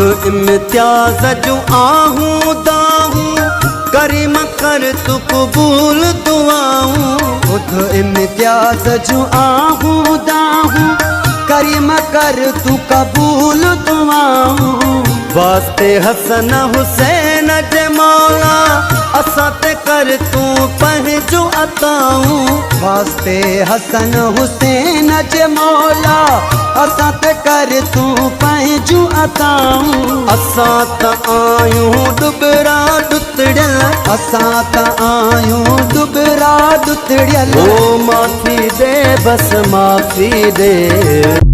इम्तियाज जो आहूं दाहूं करीम कर तू कबूल दुआऊं। खुद इम्तियाज जो आहूं दाहूं करीम कर तू कबूल दुआऊं। वास्ते हसन हुसैन जे मौला असां ते कर तू पंहिंजो अताऊं। वास्ते हसन हुसैन जे मौला असां ते कर तू पंहिंजो अताऊं। असां त आयूं डुबरा डुतड़ियल, असां त आयूं डुबरा डुतड़ियल। ओ माफ़ी दे बस माफ़ी दे।